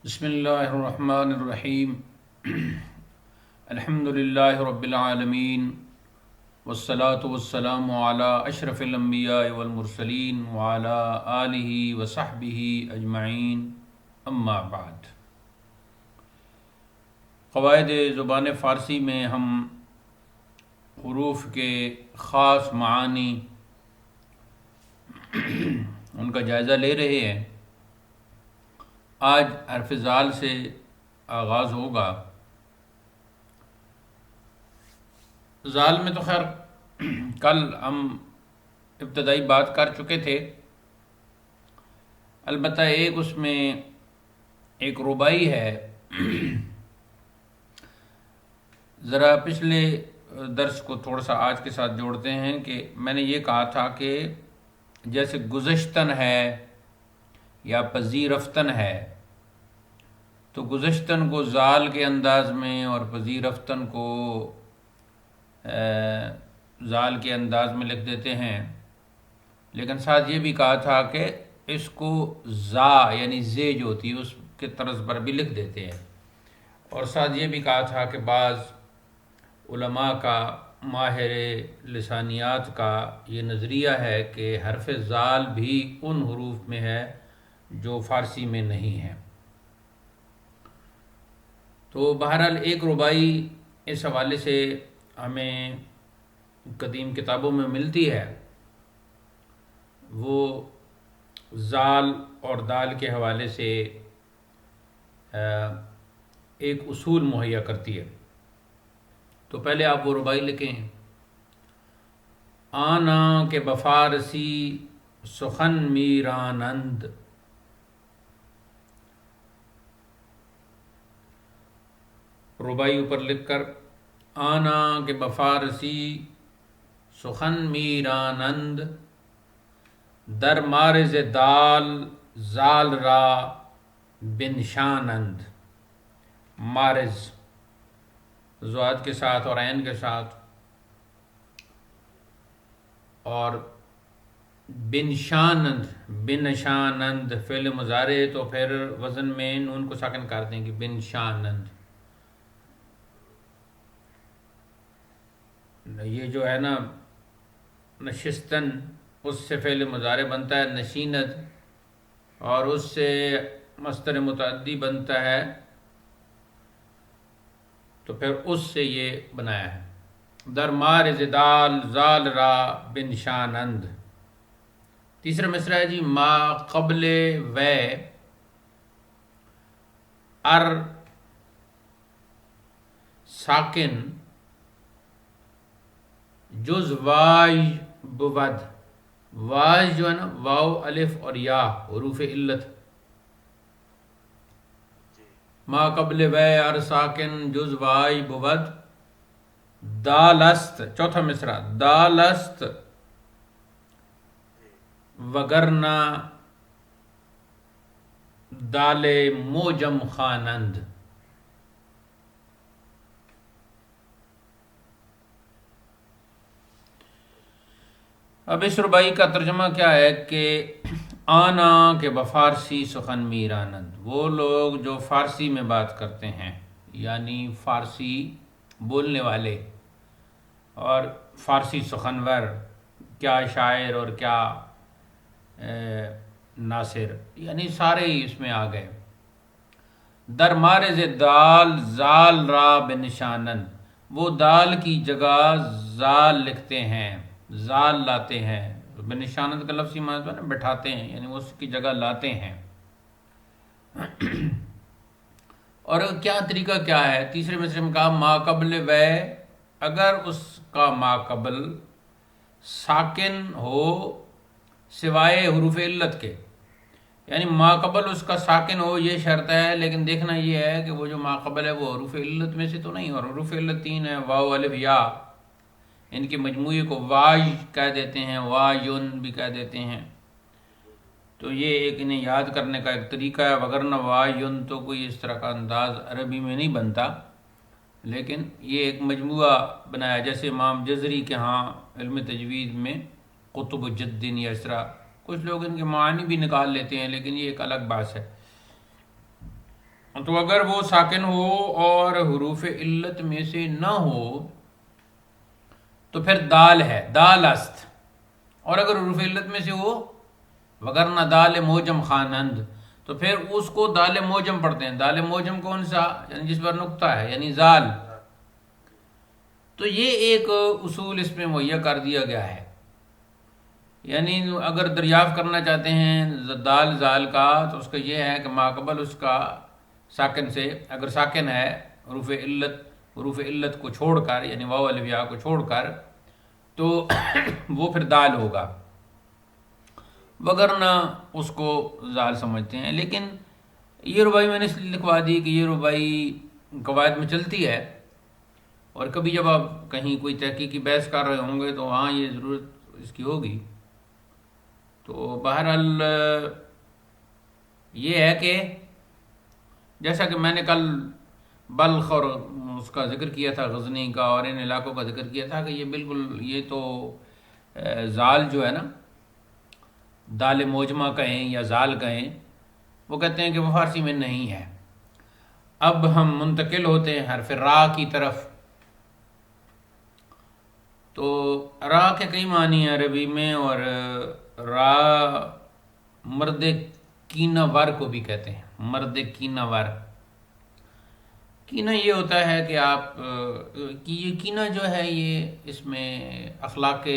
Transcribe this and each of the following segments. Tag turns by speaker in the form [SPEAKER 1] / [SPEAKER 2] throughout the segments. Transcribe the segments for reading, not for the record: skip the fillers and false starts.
[SPEAKER 1] بسم اللہ الرحمن الرحیم الحمد للہ رب العالمین والصلاة والسلام علی اشرف الانبیاء والمرسلین وعلی آلہ وصحبہ اجمعین اما بعد۔ قواعد زبان فارسی میں ہم حروف کے خاص معانی ان کا جائزہ لے رہے ہیں۔ آج حرف ذال سے آغاز ہوگا۔ ذال میں تو خیر کل ہم ابتدائی بات کر چکے تھے، البتہ اس میں ایک ربائی ہے۔ ذرا پچھلے درس کو تھوڑا سا آج کے ساتھ جوڑتے ہیں کہ میں نے یہ کہا تھا کہ جیسے گزشتن ہے یا پذیرفتن ہے، تو گزشتن کو ذال کے انداز میں اور پذیرفتن کو ذال کے انداز میں لکھ دیتے ہیں، لیکن ساتھ یہ بھی کہا تھا کہ اس کو زا یعنی زے جو ہوتی ہے اس کے طرز پر بھی لکھ دیتے ہیں، اور ساتھ یہ بھی کہا تھا کہ بعض علماء کا، ماہر لسانیات کا یہ نظریہ ہے کہ حرف ذال بھی ان حروف میں ہے جو فارسی میں نہیں ہے۔ تو بہرحال ایک ربائی اس حوالے سے ہمیں قدیم کتابوں میں ملتی ہے، وہ ذال اور دال کے حوالے سے ایک اصول مہیا کرتی ہے۔ تو پہلے آپ وہ ربائی لکھیں۔ آنا کے بفارسی سخن میرانند، ربائی اوپر لکھ کر آنا کے بفارسی سخن میرانند، در مارز دال زال را بنشانند۔ مارز زواد کے ساتھ اور عین کے ساتھ، اور بنشانند بنشانند فعل مضارع، تو پھر وزن میں نون کو ساکن کر دیں گے، بنشانند۔ یہ جو ہے نا نشستن، اس سے فعل مضارع بنتا ہے نشیند، اور اس سے مصدر متعدی بنتا ہے، تو پھر اس سے یہ بنایا ہے در مارز دال زال را بنشانند۔ تیسرا مصرع ہے جی ما قبل و ار ساکن جز واج بود۔ واج جو ہے نا واو الف اور یا حروف علت، ما قبل و ار ساکن جز واج بود دالست۔ چوتھا مصرع دالست وگرنا دال موجم خوانند۔ اب اس ربائی کا ترجمہ کیا ہے کہ آنا کے بفارسی سخن میرانند، وہ لوگ جو فارسی میں بات کرتے ہیں، یعنی فارسی بولنے والے اور فارسی سخنور، کیا شاعر اور کیا ناصر، یعنی سارے ہی اس میں آ گئے۔ در مارز دال زال را بنشانند، وہ دال کی جگہ زال لکھتے ہیں، زال لاتے ہیں۔ بنشانند کا لفظی معنی تو ہے نا بٹھاتے ہیں، یعنی اس کی جگہ لاتے ہیں۔ اور کیا طریقہ کیا ہے؟ تیسرے مصرع میں کہا ما قبل و، اگر اس کا ما قبل ساکن ہو سوائے حروف علت کے، یعنی ما قبل اس کا ساکن ہو یہ شرط ہے، لیکن دیکھنا یہ ہے کہ وہ جو ما قبل ہے وہ حروف علت میں سے تو نہیں، اور حروف علت تین ہیں، واو الف یا، ان کے مجموعے کو واج کہہ دیتے ہیں، واجن بھی کہہ دیتے ہیں۔ تو یہ ایک انہیں یاد کرنے کا ایک طریقہ ہے، وگرنہ واجن تو کوئی اس طرح کا انداز عربی میں نہیں بنتا، لیکن یہ ایک مجموعہ بنایا، جیسے امام جزری کے ہاں علم تجوید میں قطب جدین، یا اس طرح کچھ لوگ ان کے معنی بھی نکال لیتے ہیں، لیکن یہ ایک الگ بات ہے۔ تو اگر وہ ساکن ہو اور حروف علت میں سے نہ ہو تو پھر دال ہے، دال است. اور اگر حروف علت میں سے ہو وگرنہ دال موجم خوانند، تو پھر اس کو دال موجم پڑھتے ہیں. دال موجم کون سا؟ یعنی جس پر نقطہ ہے، یعنی زال. تو یہ ایک اصول اس میں مہیا کر دیا گیا ہے. یعنی اگر دریافت کرنا چاہتے ہیں دال زال کا، تو اس کا یہ ہے کہ ماقبل اس کا ساکن سے، اگر ساکن ہے حروف علت کو چھوڑ کر، یعنی واو الف یا کو چھوڑ کر، تو وہ پھر دال ہوگا، وگرنہ اس کو زال سمجھتے ہیں. لیکن یہ ربائی میں نے اس لیے لکھوا دی کہ یہ ربائی قواعد میں چلتی ہے، اور کبھی جب آپ کہیں کوئی تحقیقی بحث کر رہے ہوں گے تو ہاں یہ ضرورت اس کی ہوگی. تو بہرحال یہ ہے کہ جیسا کہ میں نے کل بلخ اور اس کا ذکر کیا تھا، غزنی کا اور ان علاقوں کا ذکر کیا تھا، کہ یہ بالکل یہ تو زال جو ہے نا، دال موجمہ کہیں یا زال کہیں، وہ کہتے ہیں کہ وہ فارسی میں نہیں ہے. اب ہم منتقل ہوتے ہیں حرف را کی طرف. تو را کے کئی معنی ہیں عربی میں، اور را مرد کینہ ور کو بھی کہتے ہیں. مرد کینہ ور، کینہ یہ ہوتا ہے کہ آپ کہ یہ کینہ جو ہے یہ اس میں اخلاق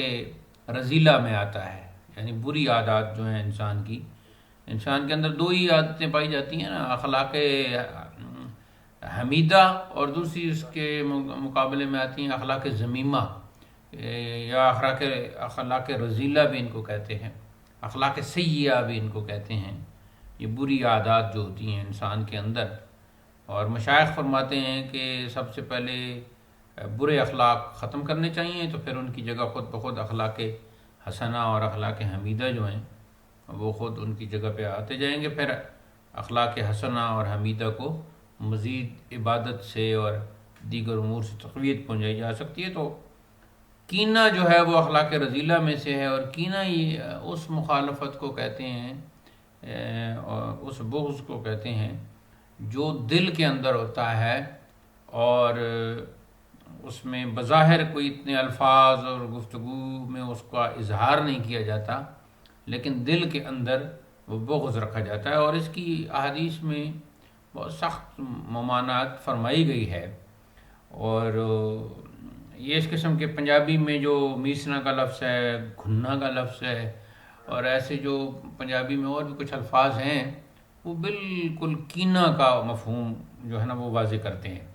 [SPEAKER 1] رذیلہ میں آتا ہے. یعنی بری عادات جو ہیں انسان کے اندر دو ہی عادتیں پائی جاتی ہیں نا، اخلاق حمیدہ، اور دوسری اس کے مقابلے میں آتی ہیں اخلاق ذمیمہ، یا اخلاق رذیلہ بھی ان کو کہتے ہیں، اخلاق سیئہ بھی ان کو کہتے ہیں. یہ بری عادات جو ہوتی ہیں انسان کے اندر. اور مشائخ فرماتے ہیں کہ سب سے پہلے برے اخلاق ختم کرنے چاہیے، تو پھر ان کی جگہ خود بخود اخلاق حسنہ اور اخلاق حمیدہ جو ہیں وہ خود ان کی جگہ پہ آتے جائیں گے. پھر اخلاق حسنہ اور حمیدہ کو مزید عبادت سے اور دیگر امور سے تقویت پہنچائی جا سکتی ہے. تو کینہ جو ہے وہ اخلاق رذیلہ میں سے ہے، اور کینہ یہ اس مخالفت کو کہتے ہیں، اور اس بغض کو کہتے ہیں جو دل کے اندر ہوتا ہے، اور اس میں بظاہر کوئی اتنے الفاظ اور گفتگو میں اس کا اظہار نہیں کیا جاتا، لیکن دل کے اندر وہ بغض رکھا جاتا ہے. اور اس کی احادیث میں بہت سخت ممانعت فرمائی گئی ہے. اور یہ اس قسم کے پنجابی میں جو میسنا کا لفظ ہے، گھنا کا لفظ ہے، اور ایسے جو پنجابی میں اور بھی کچھ الفاظ ہیں، وہ بالکل کینہ کا مفہوم جو ہے نا وہ واضح کرتے ہیں.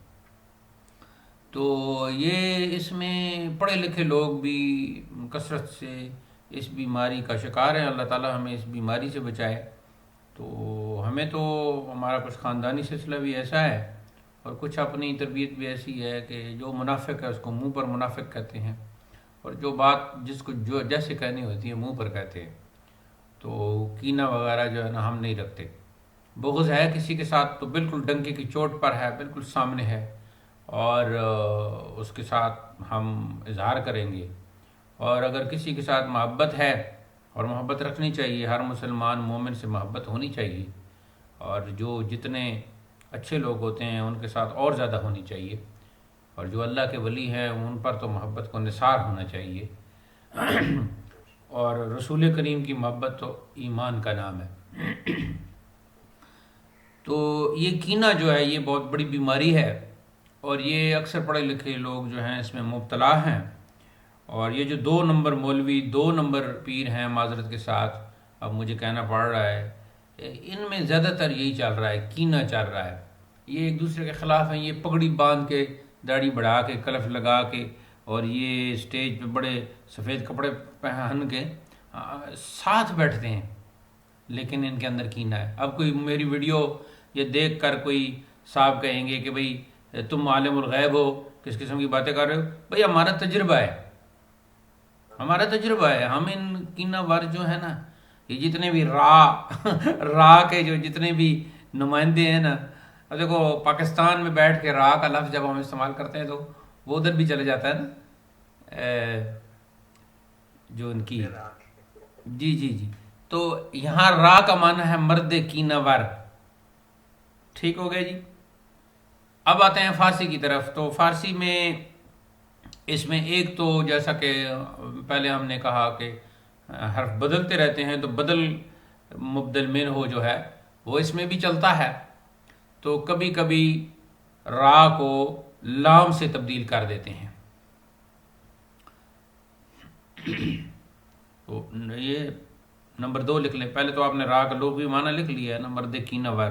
[SPEAKER 1] تو یہ اس میں پڑھے لکھے لوگ بھی کثرت سے اس بیماری کا شکار ہیں. اللہ تعالی ہمیں اس بیماری سے بچائے. تو ہمیں تو ہمارا کچھ خاندانی سلسلہ بھی ایسا ہے، اور کچھ اپنی تربیت بھی ایسی ہے کہ جو منافق ہے اس کو منہ پر منافق کہتے ہیں، اور جو بات جس کو جو جیسے کہنی ہوتی ہے منہ پر کہتے ہیں. تو کینہ وغیرہ جو ہے نا ہم نہیں رکھتے. بغض ہے کسی کے ساتھ تو بالکل ڈنکے کی چوٹ پر ہے، بالکل سامنے ہے، اور اس کے ساتھ ہم اظہار کریں گے. اور اگر کسی کے ساتھ محبت ہے، اور محبت رکھنی چاہیے، ہر مسلمان مومن سے محبت ہونی چاہیے، اور جو جتنے اچھے لوگ ہوتے ہیں ان کے ساتھ اور زیادہ ہونی چاہیے، اور جو اللہ کے ولی ہیں ان پر تو محبت کو نثار ہونا چاہیے. اور رسول کریم کی محبت تو ایمان کا نام ہے. تو یہ کینہ جو ہے یہ بہت بڑی بیماری ہے، اور یہ اکثر پڑھے لکھے لوگ جو ہیں اس میں مبتلا ہیں. اور یہ جو 2 نمبر مولوی 2 نمبر پیر ہیں، معذرت کے ساتھ اب مجھے کہنا پڑ رہا ہے، ان میں زیادہ تر یہی چل رہا ہے، کینہ چل رہا ہے. یہ ایک دوسرے کے خلاف ہیں. یہ پگڑی باندھ کے، داڑھی بڑھا کے، کلف لگا کے، اور یہ اسٹیج پہ بڑے سفید کپڑے پہن کے ساتھ بیٹھتے ہیں، لیکن ان کے اندر کینہ ہے. اب کوئی میری ویڈیو یہ دیکھ کر کوئی صاحب کہیں گے کہ بھئی تم عالم الغیب ہو، کس قسم کی باتیں کر رہے ہو؟ بھئی ہمارا تجربہ ہے، ہمارا تجربہ ہے. ہم ان کینہ ور جو ہے نا، یہ جتنے بھی را کے جو جتنے بھی نمائندے ہیں نا، اب دیکھو پاکستان میں بیٹھ کے را کا لفظ جب ہم استعمال کرتے ہیں تو وہ ادھر بھی چلے جاتا ہے نا، جو ان کی جی. تو یہاں را کا معنی ہے مرد کینہ ور. ٹھیک ہو گیا جی. اب آتے ہیں فارسی کی طرف. تو فارسی میں اس میں ایک تو جیسا کہ پہلے ہم نے کہا کہ حرف بدلتے رہتے ہیں، تو بدل مبدل من ہو جو ہے وہ اس میں بھی چلتا ہے. تو کبھی کبھی را کو لام سے تبدیل کر دیتے ہیں. تو یہ نمبر 2 لکھ لیں. پہلے تو آپ نے را کا لغوی معنی لکھ لیا ہے، نمبر دیکھی نور.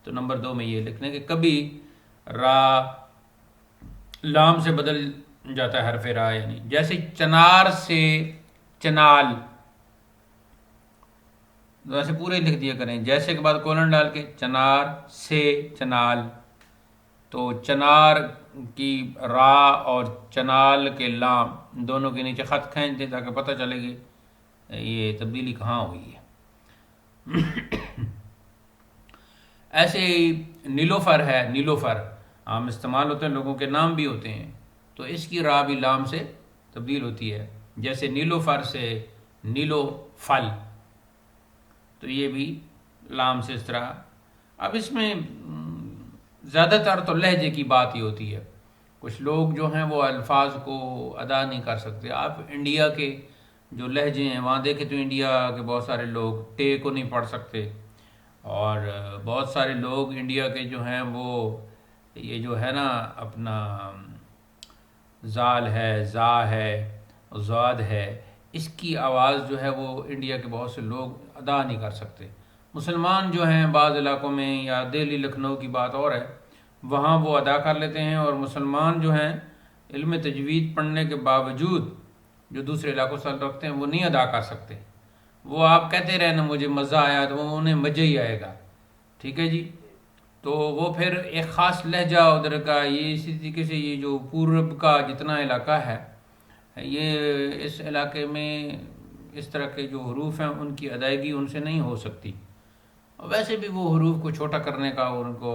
[SPEAKER 1] تو نمبر 2 میں یہ لکھ لیں کہ کبھی را لام سے بدل جاتا ہے حرف را، یعنی جیسے چنار سے چنال، ویسے پورے لکھ دیا کریں، جیسے کے بعد کولن ڈال کے چنار سے چنال. تو چنار کی را اور چنال کے لام دونوں کے نیچے خط کھینچ دیں تاکہ پتہ چلے گی یہ تبدیلی کہاں ہوئی ہے. ایسے ہی نیلوفر ہے، نیلوفر عام استعمال ہوتے ہیں، لوگوں کے نام بھی ہوتے ہیں. تو اس کی را بھی لام سے تبدیل ہوتی ہے، جیسے نیلوفر سے نیلو فل، تو یہ بھی لام سے اس طرح. اب اس میں زیادہ تر تو لہجے کی بات ہی ہوتی ہے. کچھ لوگ جو ہیں وہ الفاظ کو ادا نہیں کر سکتے. آپ انڈیا کے جو لہجے ہیں وہاں دیکھیں تو انڈیا کے بہت سارے لوگ ٹے کو نہیں پڑھ سکتے، اور بہت سارے لوگ انڈیا کے جو ہیں وہ یہ جو ہے نا اپنا زال ہے، زا ہے، زاد ہے، اس کی آواز جو ہے وہ انڈیا کے بہت سے لوگ ادا نہیں کر سکتے. مسلمان جو ہیں بعض علاقوں میں، یا دہلی لکھنؤ کی بات اور ہے، وہاں وہ ادا کر لیتے ہیں. اور مسلمان جو ہیں علم تجوید پڑھنے کے باوجود جو دوسرے علاقوں سے رکھتے ہیں وہ نہیں ادا کر سکتے. وہ آپ کہتے رہے نا مجھے مزہ آیا، تو انہیں مزہ ہی آئے گا. ٹھیک ہے جی. تو وہ پھر ایک خاص لہجہ ادھر کا، یہ اسی طریقے سے یہ جو پورب کا جتنا علاقہ ہے، یہ اس علاقے میں اس طرح کے جو حروف ہیں ان کی ادائیگی ان سے نہیں ہو سکتی. ویسے بھی وہ حروف کو چھوٹا کرنے کا ان کو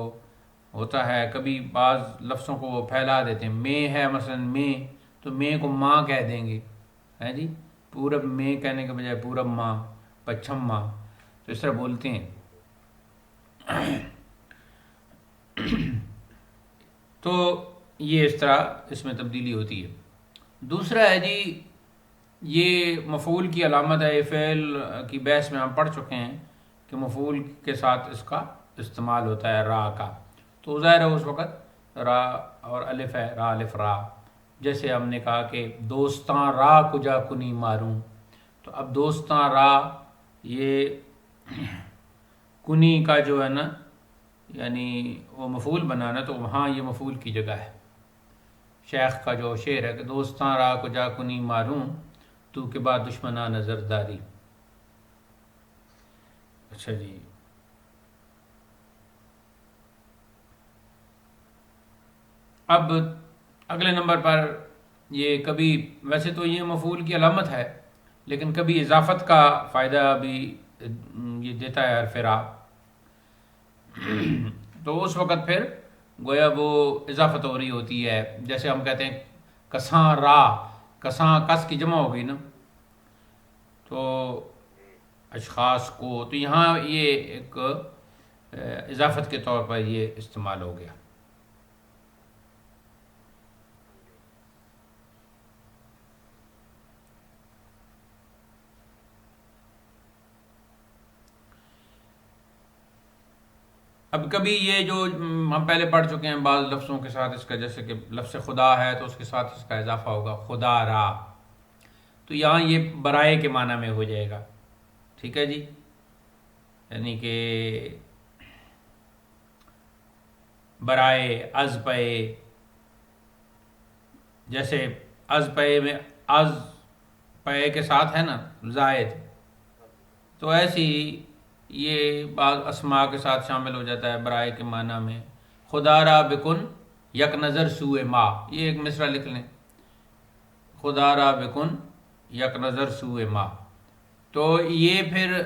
[SPEAKER 1] ہوتا ہے. کبھی بعض لفظوں کو وہ پھیلا دیتے ہیں. میں ہے مثلا میں، تو میں کو ماں کہہ دیں گے، ہے جی. پورب میں کہنے کے بجائے پورب ماں، پچھم ماں، تو اس طرح بولتے ہیں. تو یہ اس طرح اس میں تبدیلی ہوتی ہے. دوسرا ہے جی، یہ مفعول کی علامت ہے. یہ فعل کی بحث میں ہم پڑھ چکے ہیں کہ مفعول کے ساتھ اس کا استعمال ہوتا ہے را کا. تو ظاہر ہے اس وقت را اور الف ہے، را الف را. جیسے ہم نے کہا کہ دوستاں را کجا کنی ماروں، تو اب دوستاں را یہ کنی کا جو ہے نا یعنی وہ مفعول بنانا، تو وہاں یہ مفعول کی جگہ ہے. شیخ کا جو شعر ہے کہ دوستاں را کجا کنی ماروں، تو کے بعد دشمناں نظر داری. اچھا جی. اب اگلے نمبر پر یہ کبھی، ویسے تو یہ مفعول کی علامت ہے لیکن کبھی اضافت کا فائدہ بھی یہ دیتا ہے حرف را. تو اس وقت پھر گویا وہ اضافت ہو رہی ہوتی ہے. جیسے ہم کہتے ہیں کساں را، کساں کس کی جمع ہو گئی نا، تو اشخاص کو، تو یہاں یہ ایک اضافت کے طور پر یہ استعمال ہو گیا. اب کبھی یہ جو ہم پہلے پڑھ چکے ہیں بعض لفظوں کے ساتھ اس کا، جیسے کہ لفظ خدا ہے تو اس کے ساتھ اس کا اضافہ ہوگا خدا را، تو یہاں یہ برائے کے معنی میں ہو جائے گا. ٹھیک ہے جی. یعنی کہ برائے، از پے، جیسے از پے میں از پے کے ساتھ ہے نا زائد، تو ایسی یہ بعض اسماء کے ساتھ شامل ہو جاتا ہے برائے کے معنی میں. خدا را بکن یک نظر سوئے ما، یہ ایک مصرع لکھ لیں. خدا را بکن یک نظر سوئے ما، تو یہ پھر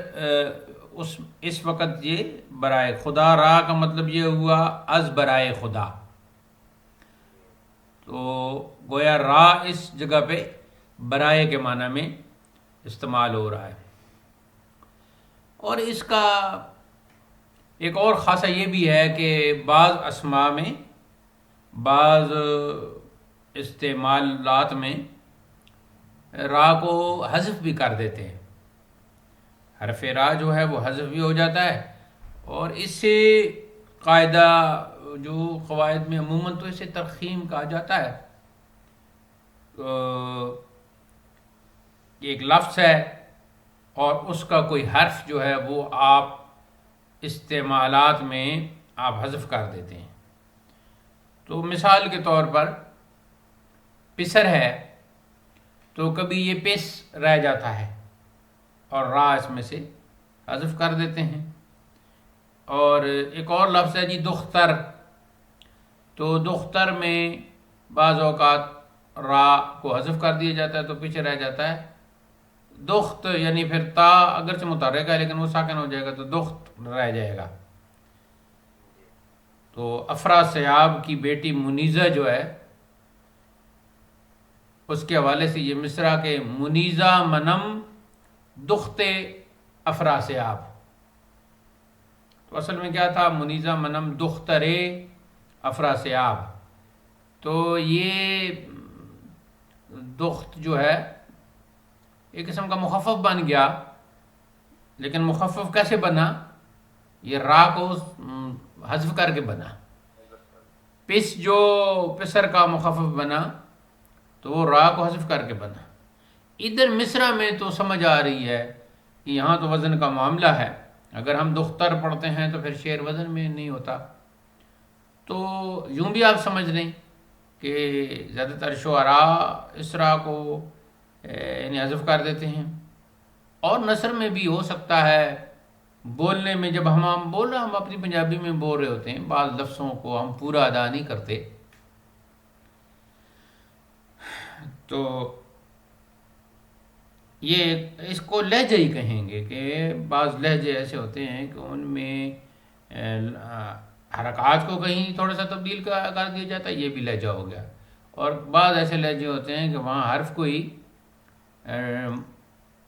[SPEAKER 1] اس وقت یہ برائے خدا را کا مطلب یہ ہوا از برائے خدا. تو گویا را اس جگہ پہ برائے کے معنی میں استعمال ہو رہا ہے. اور اس کا ایک اور خاصہ یہ بھی ہے کہ بعض اسماء میں، بعض استعمالات میں را کو حذف بھی کر دیتے ہیں، حرف را جو ہے وہ حذف بھی ہو جاتا ہے، اور اس سے قاعدہ جو قواعد میں عموماً تو اسے ترخیم کہا جاتا ہے، ایک لفظ ہے اور اس کا کوئی حرف جو ہے وہ آپ استعمالات میں آپ حذف کر دیتے ہیں. تو مثال کے طور پر پسر ہے تو کبھی یہ پس رہ جاتا ہے اور را اس میں سے حذف کر دیتے ہیں. اور ایک اور لفظ ہے جی دختر، تو دختر میں بعض اوقات را کو حذف کر دیا جاتا ہے تو پیچھے رہ جاتا ہے دخت، یعنی پھر تا اگرچہ متحرک ہے لیکن وہ ساکن ہو جائے گا تو دخت رہ جائے گا. تو افراسیاب کی بیٹی منیزہ جو ہے اس کے حوالے سے یہ مصرع کہ منیزہ منم دخت افراسیاب، تو اصل میں کیا تھا؟ منیزہ منم دختر افراسیاب. تو یہ دخت جو ہے ایک قسم کا مخفف بن گیا، لیکن مخفف کیسے بنا؟ یہ را کو حذف کر کے بنا. پس جو پسر کا مخفف بنا تو وہ را کو حذف کر کے بنا. ادھر مصرع میں تو سمجھ آ رہی ہے کہ یہاں تو وزن کا معاملہ ہے، اگر ہم دختر پڑھتے ہیں تو پھر شعر وزن میں نہیں ہوتا. تو یوں بھی آپ سمجھ لیں کہ زیادہ تر شعراء اس را کو یعنی حذف کر دیتے ہیں، اور نثر میں بھی ہو سکتا ہے. بولنے میں جب ہم ہم اپنی پنجابی میں بول رہے ہوتے ہیں بعض لفظوں کو ہم پورا ادا نہیں کرتے، تو یہ اس کو لہجہ ہی کہیں گے کہ بعض لہجے ایسے ہوتے ہیں کہ ان میں حرکات کو کہیں تھوڑا سا تبدیل کر دیا جاتا ہے، یہ بھی لہجہ ہو گیا. اور بعض ایسے لہجے ہوتے ہیں کہ وہاں حرف کو ہی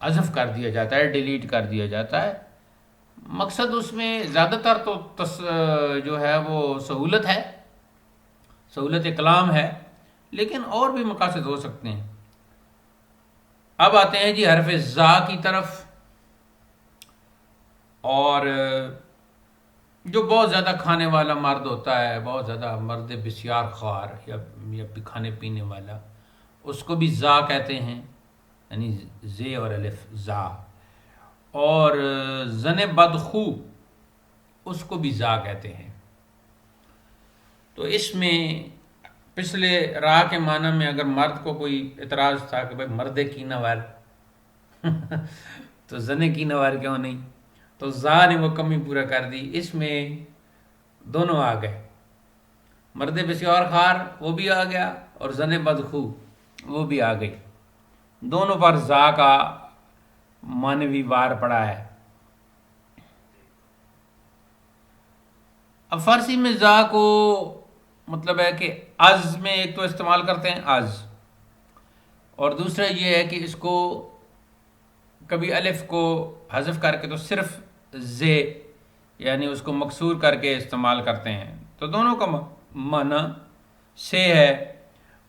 [SPEAKER 1] حذف کر دیا جاتا ہے، ڈیلیٹ کر دیا جاتا ہے. مقصد اس میں زیادہ تر تو جو ہے وہ سہولت ہے، سہولت کلام ہے، لیکن اور بھی مقاصد ہو سکتے ہیں. اب آتے ہیں جی حرف زا کی طرف، اور جو بہت زیادہ کھانے والا مرد ہوتا ہے، بہت زیادہ مرد بسیار خوار یا کھانے پینے والا، اس کو بھی زا کہتے ہیں، یعنی زے اور الف زا. اور زن بدخو اس کو بھی زا کہتے ہیں. تو اس میں پچھلے را کے معنی میں اگر مرد کو کوئی اعتراض تھا کہ بھائی مرد کی نوار تو زن کی نوار کیوں نہیں، تو زا نے وہ کمی پورا کر دی. اس میں دونوں آ گئے، مرد بسیار خار وہ بھی آ گیا اور زن بدخو وہ بھی آ گئی، دونوں پر زا کا معنوی وار پڑا ہے. اب فارسی میں زا کو مطلب ہے کہ از میں ایک تو استعمال کرتے ہیں از، اور دوسرا یہ ہے کہ اس کو کبھی الف کو حذف کر کے تو صرف زے یعنی اس کو مکسور کر کے استعمال کرتے ہیں. تو دونوں کا معنی سے ہے،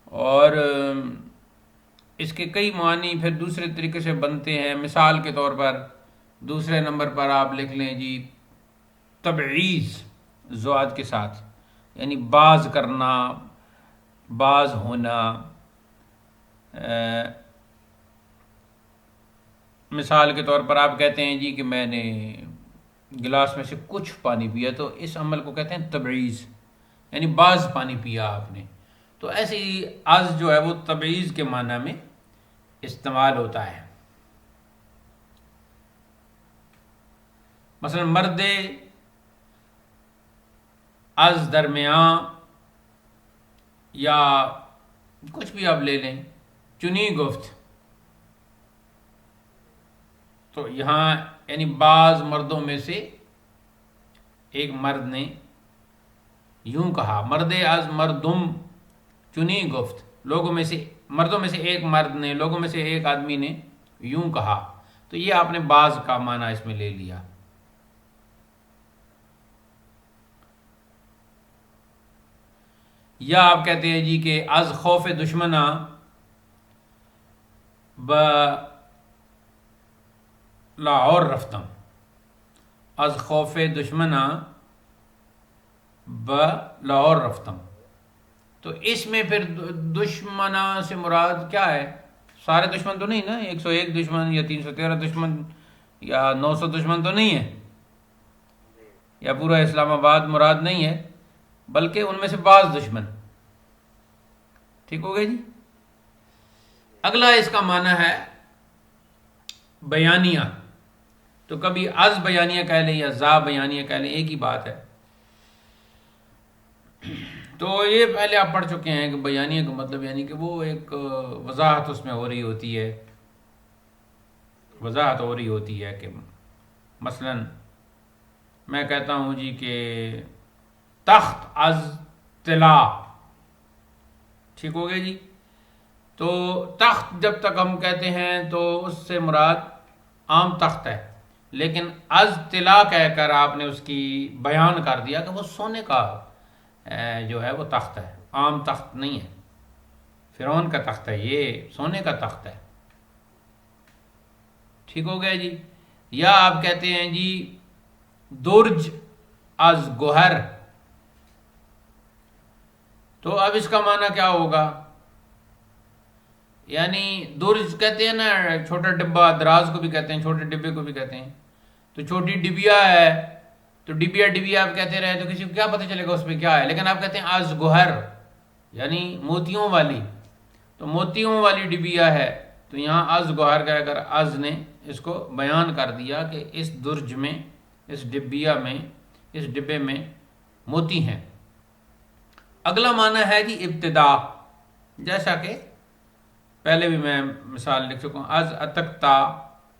[SPEAKER 1] اور اس کے کئی معنی پھر دوسرے طریقے سے بنتے ہیں. مثال کے طور پر دوسرے نمبر پر آپ لکھ لیں جی تبعیض زواد کے ساتھ، یعنی باز کرنا، باز ہونا. مثال کے طور پر آپ کہتے ہیں جی کہ میں نے گلاس میں سے کچھ پانی پیا، تو اس عمل کو کہتے ہیں تبعیض، یعنی بعض پانی پیا آپ نے. تو ایسے ہی از جو ہے وہ تبعیض کے معنی میں استعمال ہوتا ہے. مثلا مرد از درمیان، یا کچھ بھی آپ لے لیں، چنی گفت، تو یہاں یعنی بعض مردوں میں سے ایک مرد نے یوں کہا، مرد از مردم چنی گفت، لوگوں میں سے مردوں میں سے ایک مرد نے، لوگوں میں سے ایک آدمی نے یوں کہا. تو یہ آپ نے بعض کا معنی اس میں لے لیا. یا آپ کہتے ہیں جی کہ از خوف دشمنا ب لاہور رفتم، از خوف دشمنا ب لاہور رفتم. تو اس میں پھر دشمنا سے مراد کیا ہے؟ سارے دشمن تو نہیں نا، 101 دشمن یا 313 دشمن یا 900 دشمن تو نہیں ہے، یا پورا اسلام آباد مراد نہیں ہے، بلکہ ان میں سے بعض دشمن. ٹھیک ہو گیا جی. اگلا اس کا معنی ہے بیانیہ. تو کبھی از بیانیہ کہہ لیں یا زا بیانیہ کہہ لیں، ایک ہی بات ہے. تو یہ پہلے آپ پڑھ چکے ہیں کہ بیانیہ کا مطلب یعنی کہ وہ ایک وضاحت اس میں ہو رہی ہوتی ہے، وضاحت ہو رہی ہوتی ہے کہ مثلا میں کہتا ہوں جی کہ تخت از طلا. ٹھیک ہو گیا جی. تو تخت جب تک ہم کہتے ہیں تو اس سے مراد عام تخت ہے، لیکن از طلا کہہ کر آپ نے اس کی بیان کر دیا کہ وہ سونے کا جو ہے وہ تخت ہے، عام تخت نہیں ہے. فرعون کا تخت ہے، یہ سونے کا تخت ہے. ٹھیک ہو گیا جی. یا آپ کہتے ہیں جی درج از گوہر. تو اب اس کا معنی کیا ہوگا؟ یعنی درج کہتے ہیں نا چھوٹا ڈبہ، دراز کو بھی کہتے ہیں، چھوٹے ڈبے کو بھی کہتے ہیں. تو چھوٹی ڈبیا ہے تو ڈبیا ڈبیا آپ کہتے رہے تو کسی کو کیا پتہ چلے گا اس میں کیا ہے. لیکن آپ کہتے ہیں از گوہر یعنی موتیوں والی، تو موتیوں والی ڈبیا ہے. تو یہاں از گوہر کہہ کر از نے اس کو بیان کر دیا کہ اس درج میں، اس ڈبیا میں، اس ڈبے میں موتی ہیں. اگلا معنی ہے جی ابتدا، جیسا کہ پہلے بھی میں مثال لکھ چکا ہوں، از اتکتا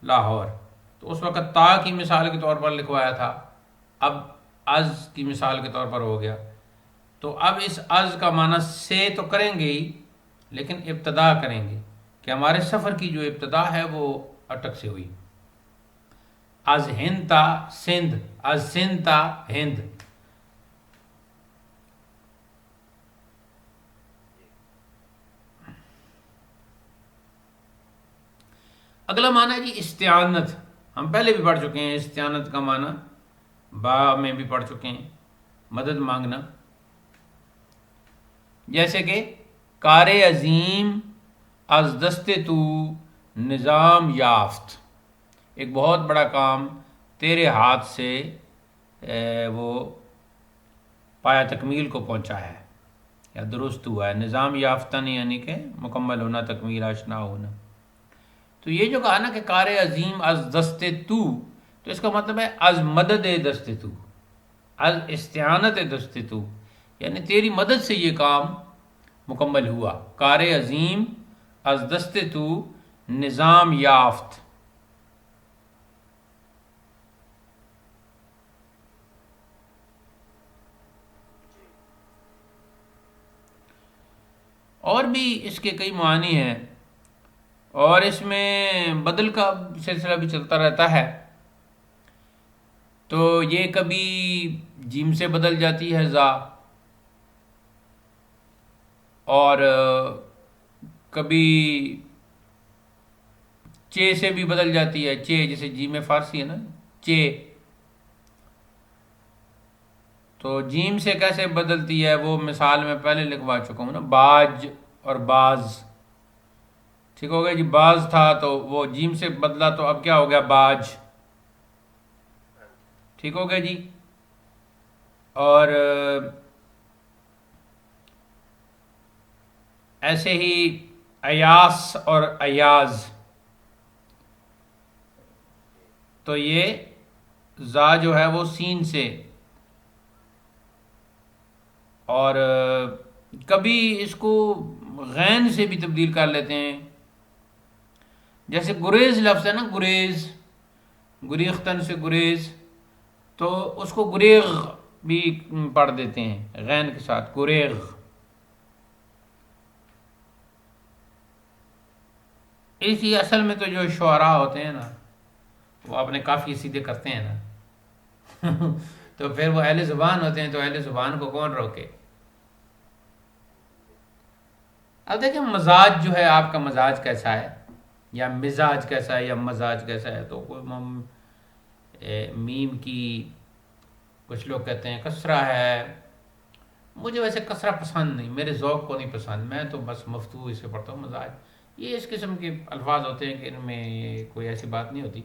[SPEAKER 1] لاہور. تو اس وقت تا کی مثال کے طور پر لکھوایا تھا، اب از کی مثال کے طور پر ہو گیا. تو اب اس از کا معنی سے تو کریں گے ہی، لیکن ابتدا کریں گے کہ ہمارے سفر کی جو ابتدا ہے وہ اٹک سے ہوئی. از ہند تا سندھ، از سندھ تا ہند. اگلا معنی ہے جی استعانت. ہم پہلے بھی پڑھ چکے ہیں استعانت کا معنی، با میں بھی پڑھ چکے ہیں، مدد مانگنا. جیسے کہ کار عظیم از دست تو نظام یافت، ایک بہت بڑا کام تیرے ہاتھ سے وہ پایا تکمیل کو پہنچا ہے یا درست ہوا ہے. نظام یافتہ نہیں یعنی کہ مکمل ہونا، تکمیل، آشنا ہونا. تو یہ جو کہا نا کہ کار عظیم از دست تو اس کا مطلب ہے از مدد دست تو، از استعانت دست تو، یعنی تیری مدد سے یہ کام مکمل ہوا. کار عظیم از دست تو نظام یافت. اور بھی اس کے کئی معنی ہیں، اور اس میں بدل کا سلسلہ بھی چلتا رہتا ہے. تو یہ کبھی جیم سے بدل جاتی ہے زا، اور کبھی چے سے بھی بدل جاتی ہے. چے جیسے جیم فارسی ہے نا چے، تو جیم سے کیسے بدلتی ہے وہ مثال میں پہلے لکھوا چکا ہوں نا، باج اور باز. ٹھیک ہو گیا جی. باز تھا تو وہ جیم سے بدلا تو اب کیا ہو گیا؟ باج. ٹھیک ہو گیا جی. اور ایسے ہی ایاس اور ایاز، تو یہ زا جو ہے وہ سین سے، اور کبھی اس کو غین سے بھی تبدیل کر لیتے ہیں. جیسے گریز لفظ ہے نا، گریز، گریختن سے گریز، تو اس کو گریغ بھی پڑھ دیتے ہیں غین کے ساتھ، گریغ. اسی اصل میں تو جو شعراء ہوتے ہیں نا وہ اپنے قافیے سیدھے کرتے ہیں نا تو پھر وہ اہل زبان ہوتے ہیں، تو اہل زبان کو کون روکے. اب دیکھیں مزاج جو ہے آپ کا مزاج کیسا ہے، یا مزاج کیسا ہے، یا مزاج کیسا ہے. تو کوئی میم کی کچھ لوگ کہتے ہیں کسرہ ہے. مجھے ویسے کسرہ پسند نہیں، میرے ذوق کو نہیں پسند، میں تو بس مفتو اسے پڑھتا ہوں مزاج. یہ اس قسم کے الفاظ ہوتے ہیں کہ ان میں کوئی ایسی بات نہیں ہوتی.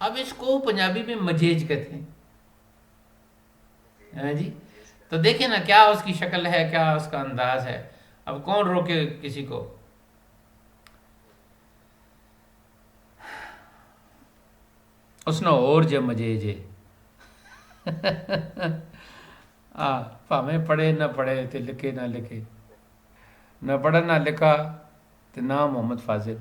[SPEAKER 1] اب اس کو پنجابی میں مجیج کہتے ہیں. ہاں جی. تو دیکھیں نا کیا اس کی شکل ہے، کیا اس کا انداز ہے. اب کون روکے کسی کو. اس نے اور جے مجیج ہے. ਭਾਵੇਂ ਪੜ੍ਹੇ ਨਾ ਪੜ੍ਹੇ ਤੇ ਲਿਖੇ ਨਾ ਲਿਖੇ, نہ پڑھا نہ لکھا تو نام محمد فاضل.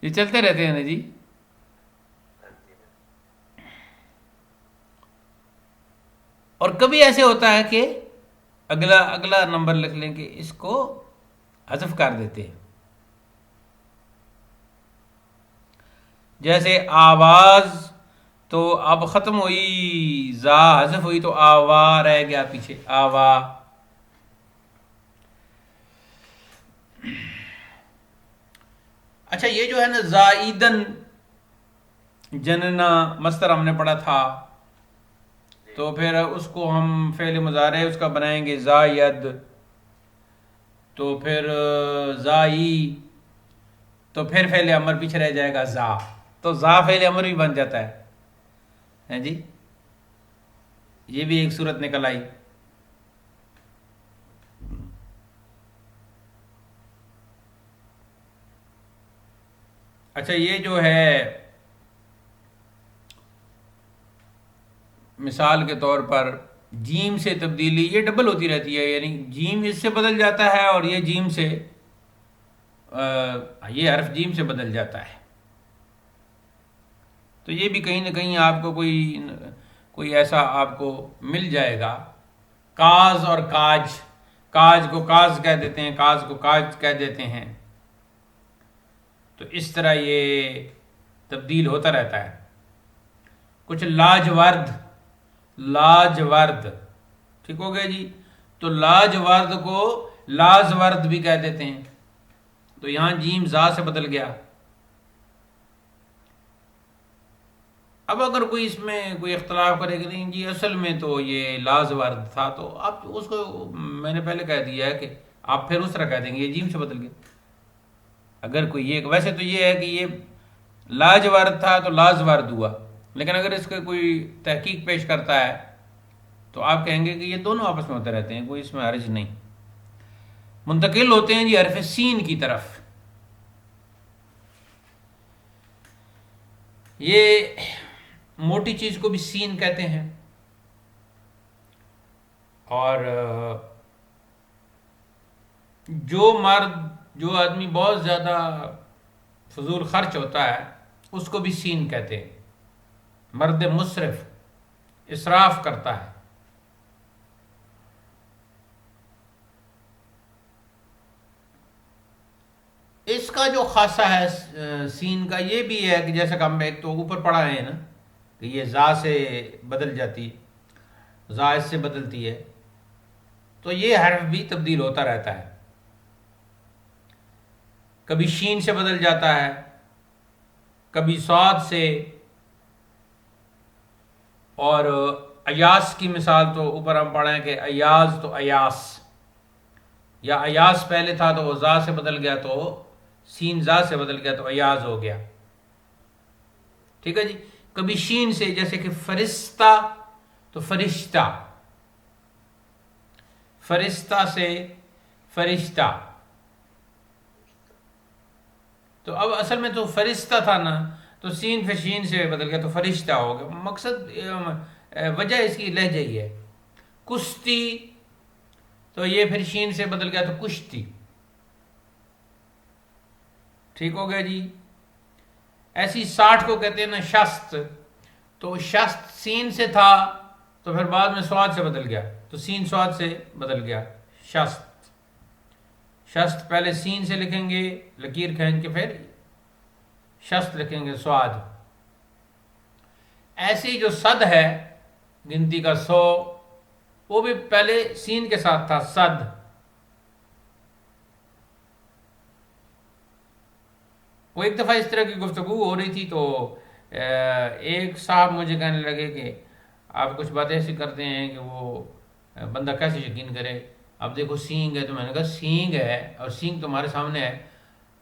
[SPEAKER 1] یہ چلتے رہتے ہیں نا جی. اور کبھی ایسے ہوتا ہے کہ اگلا نمبر لکھ لیں کہ اس کو حذف کر دیتے ہیں. جیسے آواز تو اب ختم ہوئی، زا حذف ہوئی تو آوا رہ گیا پیچھے، آوا. اچھا یہ جو ہے نا زائدن جننا مصدر ہم نے پڑھا تھا، تو پھر اس کو ہم فعل مضارع اس کا بنائیں گے زائد. تو پھر زائی، تو پھر فعل امر پیچھے رہ جائے گا زا. تو زا فعل امر بھی بن جاتا ہے جی. یہ بھی ایک صورت نکل آئی. اچھا یہ جو ہے مثال کے طور پر جیم سے تبدیلی، یہ ڈبل ہوتی رہتی ہے، یعنی جیم اس سے بدل جاتا ہے اور یہ جیم سے یہ حرف جیم سے بدل جاتا ہے. تو یہ بھی کہیں نہ کہیں آپ کو کوئی ایسا آپ کو مل جائے گا. کاز اور کاج، کاج کو کاز کہہ دیتے ہیں، کاز کو کاج کہہ دیتے ہیں. تو اس طرح یہ تبدیل ہوتا رہتا ہے. کچھ لاجورد، لاجورد ٹھیک ہو گیا جی. تو لاجورد کو لازورد بھی کہہ دیتے ہیں. تو یہاں جیم زا سے بدل گیا. اب اگر کوئی اس میں کوئی اختلاف کرے کہ نہیں جی اصل میں تو یہ لازورد تھا، تو آپ اس کو میں نے پہلے کہہ دیا ہے کہ آپ پھر اس طرح کہہ دیں گے یہ جیم سے بدل گیا. اگر کوئی یہ، ویسے تو یہ ہے کہ یہ لاجورد تھا تو لازورد ہوا، لیکن اگر اس کا کوئی تحقیق پیش کرتا ہے تو آپ کہیں گے کہ یہ دونوں آپس میں ہوتے رہتے ہیں، کوئی اس میں حرج نہیں. منتقل ہوتے ہیں جی حرف سین کی طرف. یہ موٹی چیز کو بھی سین کہتے ہیں. اور جو آدمی بہت زیادہ فضول خرچ ہوتا ہے اس کو بھی سین کہتے ہیں. مرد مسرف، اسراف کرتا ہے. اس کا جو خاصہ ہے سین کا یہ بھی ہے کہ جیسا کہ ہم ایک تو اوپر پڑھا ہے نا کہ یہ زا سے بدل جاتی ہے، زا اس سے بدلتی ہے. تو یہ حرف بھی تبدیل ہوتا رہتا ہے. کبھی شین سے بدل جاتا ہے، کبھی صاد سے. اور ایاس کی مثال تو اوپر ہم پڑھیں کہ ایاز تو ایاس، یا ایاس پہلے تھا تو وہ زا سے بدل گیا تو سین زا سے بدل گیا تو ایاز ہو گیا. ٹھیک ہے جی. کبھی شین سے، جیسے کہ فرشتہ تو فرشتہ، فرشتہ سے فرشتہ. تو اب اصل میں تو فرشتہ تھا نا، تو سین پھر شین سے بدل گیا تو فرشتہ ہو گیا. مقصد وجہ اس کی لہجہ ہی ہے. کشتی تو یہ پھر شین سے بدل گیا تو کشتی. ٹھیک ہو گیا جی. ایسی 60 کو کہتے ہیں نا شست. تو شست سین سے تھا تو پھر بعد میں سواد سے بدل گیا تو سین سواد سے بدل گیا شست. شست پہلے سین سے لکھیں گے لکیر کھینچ کے، پھر شست لکھیں گے سواد. ایسی جو صد ہے گنتی کا 100، وہ بھی پہلے سین کے ساتھ تھا، صد. وہ ایک دفعہ اس طرح کی گفتگو ہو رہی تھی تو ایک صاحب مجھے کہنے لگے کہ آپ کچھ باتیں ایسی کرتے ہیں کہ وہ بندہ کیسے یقین کرے. اب دیکھو سینگ ہے، تو میں نے کہا سینگ ہے اور سینگ تمہارے سامنے ہے،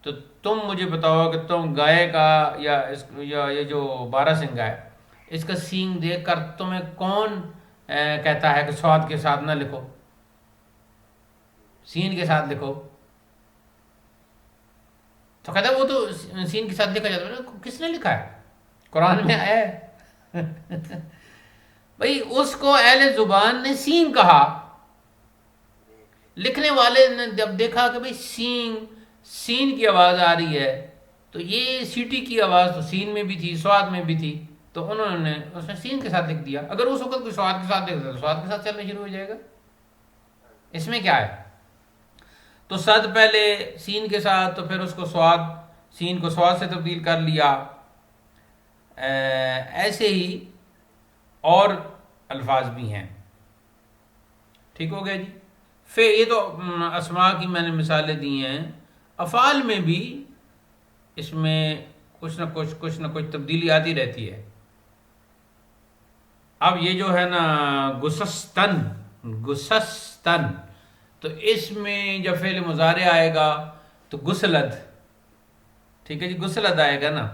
[SPEAKER 1] تو تم مجھے بتاؤ کہ تم گائے کا یا یہ جو بارہ سنگا ہے اس کا سینگ دیکھ کر تمہیں کون کہتا ہے کہ سواد کے ساتھ نہ لکھو، سین کے ساتھ لکھو؟ تو کہتا ہے وہ تو سین کے ساتھ لکھا جاتا ہے. کس نے لکھا ہے؟ قرآن میں آیا ہے. بھئی اس کو اہل زبان نے سین کہا، لکھنے والے نے جب دیکھا کہ بھئی سین کی آواز آ رہی ہے، تو یہ سیٹی کی آواز تو سین میں بھی تھی، سواد میں بھی تھی، تو انہوں نے اس میں سین کے ساتھ لکھ دیا. اگر اس وقت کوئی سواد کے ساتھ لکھ دیا تو سواد کے ساتھ چلنا شروع ہو جائے گا. اس میں کیا ہے؟ تو صد پہلے سین کے ساتھ، تو پھر اس کو سین کو سواد سے تبدیل کر لیا. ایسے ہی اور الفاظ بھی ہیں. ٹھیک ہو گیا جی. پھر یہ تو اسماء کی میں نے مثالیں دی ہیں. افعال میں بھی اس میں کچھ نہ کچھ تبدیلی آتی رہتی ہے. اب یہ جو ہے نا گسستن، تو اس میں جب فعل مضارع آئے گا تو گسلد، ٹھیک ہے جی، گسلد آئے گا نا.